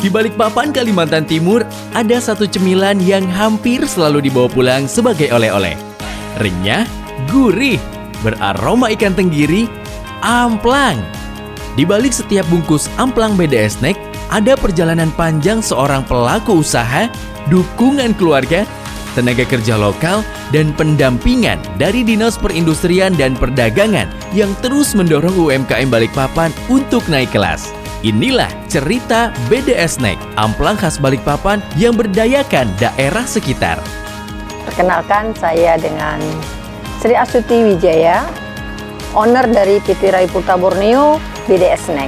Di Balikpapan, Kalimantan Timur, ada satu cemilan yang hampir selalu dibawa pulang sebagai oleh-oleh. Renyah, gurih, beraroma ikan tenggiri, amplang. Di balik setiap bungkus amplang BDS Snack, ada perjalanan panjang seorang pelaku usaha, dukungan keluarga, tenaga kerja lokal, dan pendampingan dari Dinas Perindustrian dan Perdagangan yang terus mendorong UMKM Balikpapan untuk naik kelas. Inilah cerita BDS Snack, amplang khas Balikpapan yang berdayakan daerah sekitar. Perkenalkan, saya dengan Sri Astuti Wijaya, owner dari PT Raipurta Borneo, BDS Snack.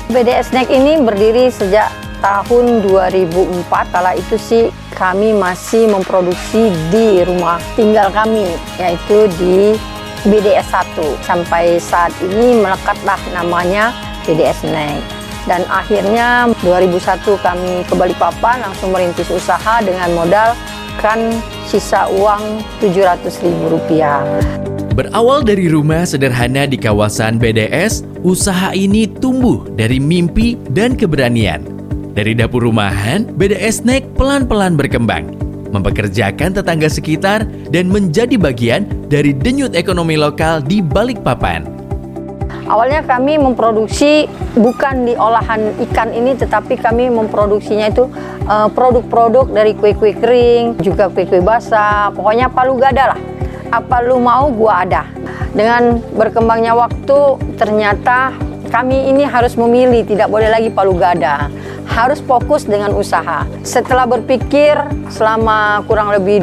BDS Snack ini berdiri sejak tahun 2004, kala itu sih kami masih memproduksi di rumah tinggal kami, yaitu di BDS 1. Sampai saat ini melekatlah namanya BDS Snack. Dan akhirnya 2001 kami ke Balikpapan langsung merintis usaha dengan modal sisa uang Rp700.000. Berawal dari rumah sederhana di kawasan BDS, usaha ini tumbuh dari mimpi dan keberanian. Dari dapur rumahan, BDS Snack pelan-pelan berkembang, mempekerjakan tetangga sekitar dan menjadi bagian dari denyut ekonomi lokal di Balikpapan. Awalnya kami memproduksi bukan di olahan ikan ini, tetapi kami memproduksinya itu produk-produk dari kue-kue kering, juga kue-kue basah, pokoknya palu gada lah. Apa lu mau, gua ada. Dengan berkembangnya waktu, ternyata kami ini harus memilih, tidak boleh lagi palu gada. Harus fokus dengan usaha. Setelah berpikir selama kurang lebih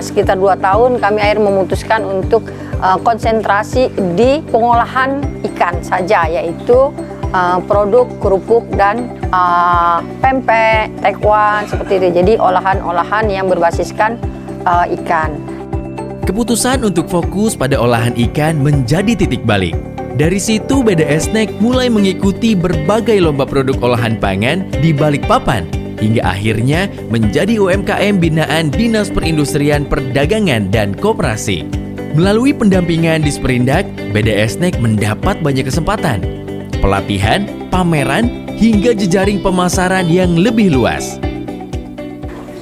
sekitar 2 tahun, kami akhirnya memutuskan untuk konsentrasi di pengolahan ikan saja, yaitu produk kerupuk dan pempek, tekwan, seperti itu. Jadi olahan-olahan yang berbasiskan ikan. Keputusan untuk fokus pada olahan ikan menjadi titik balik. Dari situ BDS Snack mulai mengikuti berbagai lomba produk olahan pangan di Balikpapan, hingga akhirnya menjadi UMKM binaan Dinas Perindustrian Perdagangan dan Koperasi. Melalui pendampingan di Sperindak, BDS Snack mendapat banyak kesempatan, pelatihan, pameran, hingga jejaring pemasaran yang lebih luas.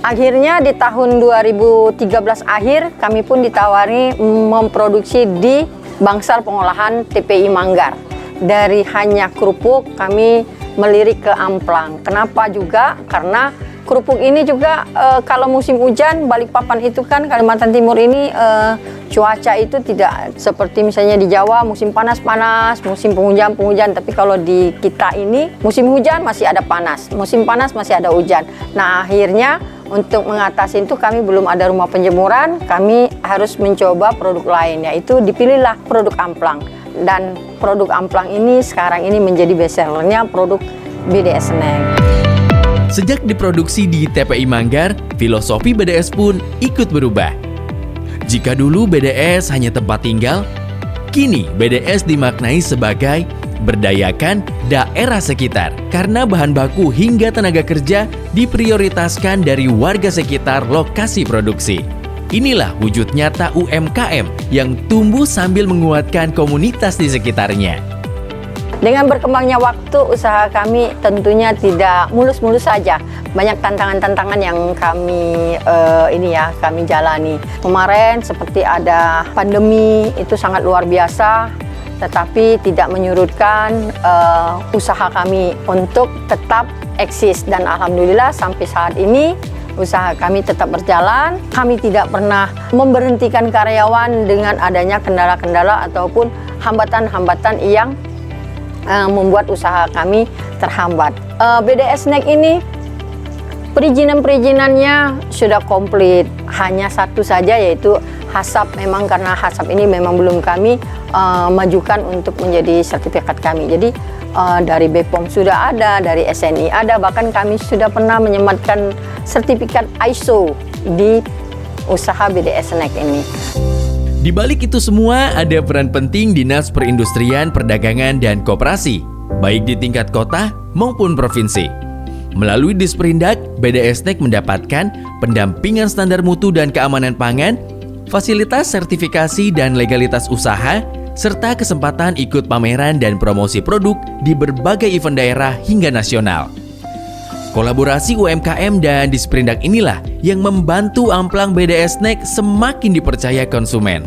Akhirnya di tahun 2013 akhir, kami pun ditawari memproduksi di Bangsal Pengolahan TPI Manggar. Dari hanya kerupuk, kami melirik ke amplang. Kenapa juga? Karena kerupuk ini juga kalau musim hujan, Balikpapan itu kan Kalimantan Timur ini cuaca itu tidak seperti misalnya di Jawa musim panas-panas, musim penghujan-penghujan. Tapi kalau di kita ini musim hujan masih ada panas, musim panas masih ada hujan. Nah akhirnya untuk mengatasi itu kami belum ada rumah penjemuran, kami harus mencoba produk lain, yaitu dipilihlah produk amplang. Dan produk amplang ini sekarang ini menjadi best sellernya produk BDS Snack. Sejak diproduksi di TPI Manggar, filosofi BDS pun ikut berubah. Jika dulu BDS hanya tempat tinggal, kini BDS dimaknai sebagai berdayakan daerah sekitar karena bahan baku hingga tenaga kerja diprioritaskan dari warga sekitar lokasi produksi. Inilah wujud nyata UMKM yang tumbuh sambil menguatkan komunitas di sekitarnya. Dengan berkembangnya waktu, usaha kami tentunya tidak mulus-mulus saja. Banyak tantangan-tantangan yang kami kami jalani. Kemarin seperti ada pandemi, itu sangat luar biasa, tetapi tidak menyurutkan usaha kami untuk tetap eksis. Dan alhamdulillah sampai saat ini usaha kami tetap berjalan. Kami tidak pernah memberhentikan karyawan dengan adanya kendala-kendala ataupun hambatan-hambatan yang membuat usaha kami terhambat. BDS Snack ini perizinan-perizinannya sudah komplit, hanya satu saja yaitu hasap. Memang karena hasap ini memang belum kami majukan untuk menjadi sertifikat kami. Jadi dari BPOM sudah ada, dari SNI ada, bahkan kami sudah pernah menyematkan sertifikat ISO di usaha BDS Snack ini. Di balik itu semua ada peran penting Dinas Perindustrian, Perdagangan, dan Koperasi, baik di tingkat kota maupun provinsi. Melalui Disperindak, BDS Snack mendapatkan pendampingan standar mutu dan keamanan pangan, fasilitas sertifikasi dan legalitas usaha, serta kesempatan ikut pameran dan promosi produk di berbagai event daerah hingga nasional. Kolaborasi UMKM dan Disperindak inilah yang membantu amplang BDS Snack semakin dipercaya konsumen.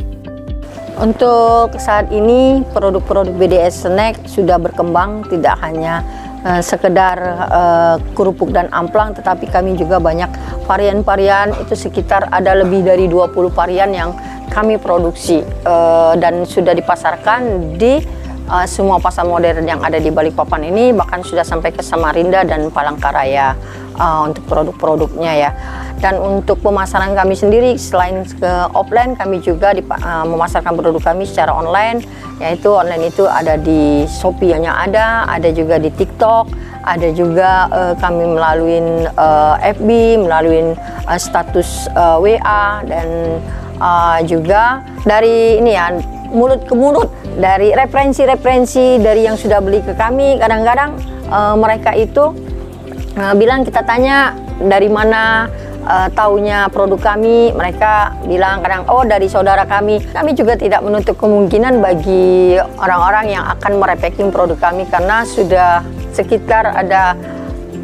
Untuk saat ini produk-produk BDS Snack sudah berkembang, tidak hanya sekedar kerupuk dan amplang, tetapi kami juga banyak varian-varian, itu sekitar ada lebih dari 20 varian yang kami produksi dan sudah dipasarkan di semua pasar modern yang ada di Balikpapan ini, bahkan sudah sampai ke Samarinda dan Palangkaraya untuk produk-produknya ya. Dan untuk pemasaran kami sendiri, selain ke offline, kami juga memasarkan produk kami secara online, yaitu online itu ada di Shopee-nya ada juga di TikTok, ada juga kami melalui FB, melalui status WA, dan juga dari ini ya, mulut ke mulut, dari referensi-referensi dari yang sudah beli ke kami. Kadang-kadang mereka itu bilang, kita tanya dari mana taunya produk kami, mereka bilang kadang, oh dari saudara kami. Kami juga tidak menutup kemungkinan bagi orang-orang yang akan merepacking produk kami, karena sudah sekitar ada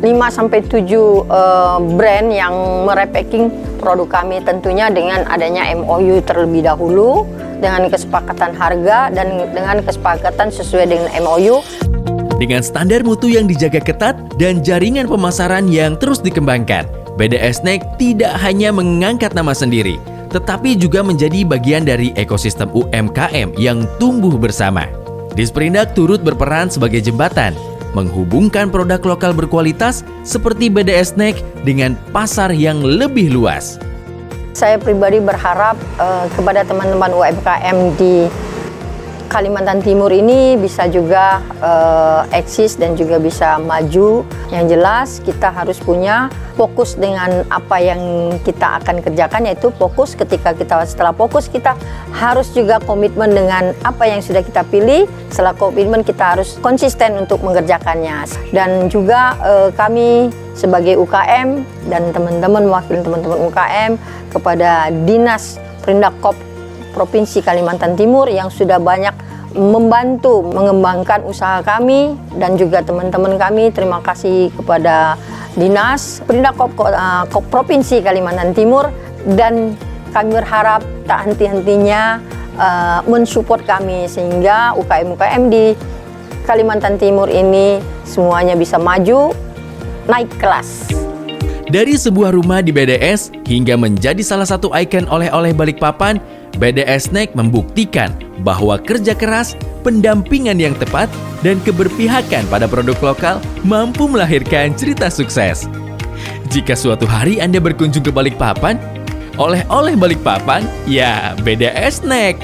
5-7 brand yang merepacking produk kami, tentunya dengan adanya MOU terlebih dahulu, dengan kesepakatan harga dan dengan kesepakatan sesuai dengan MOU. Dengan standar mutu yang dijaga ketat dan jaringan pemasaran yang terus dikembangkan, BDS Snack tidak hanya mengangkat nama sendiri, tetapi juga menjadi bagian dari ekosistem UMKM yang tumbuh bersama. Disperindak turut berperan sebagai jembatan, menghubungkan produk lokal berkualitas seperti BDS Snack dengan pasar yang lebih luas. Saya pribadi berharap kepada teman-teman UMKM di Kalimantan Timur ini bisa juga eksis dan juga bisa maju. Yang jelas kita harus punya fokus dengan apa yang kita akan kerjakan, yaitu fokus. Setelah fokus, kita harus juga komitmen dengan apa yang sudah kita pilih. Setelah komitmen, kita harus konsisten untuk mengerjakannya. Dan juga kami sebagai UKM dan teman-teman mewakili teman-teman UKM kepada Dinas Perindakop Provinsi Kalimantan Timur yang sudah banyak membantu mengembangkan usaha kami dan juga teman-teman kami. Terima kasih kepada Dinas Perindakop Provinsi Kalimantan Timur, dan kami berharap tak henti-hentinya mensupport kami sehingga UKM-UKM di Kalimantan Timur ini semuanya bisa maju, naik kelas. Dari sebuah rumah di BDS hingga menjadi salah satu ikon oleh-oleh Balikpapan, BDS Snack membuktikan bahwa kerja keras, pendampingan yang tepat, dan keberpihakan pada produk lokal mampu melahirkan cerita sukses. Jika suatu hari Anda berkunjung ke Balikpapan, oleh-oleh Balikpapan, ya BDS Snack.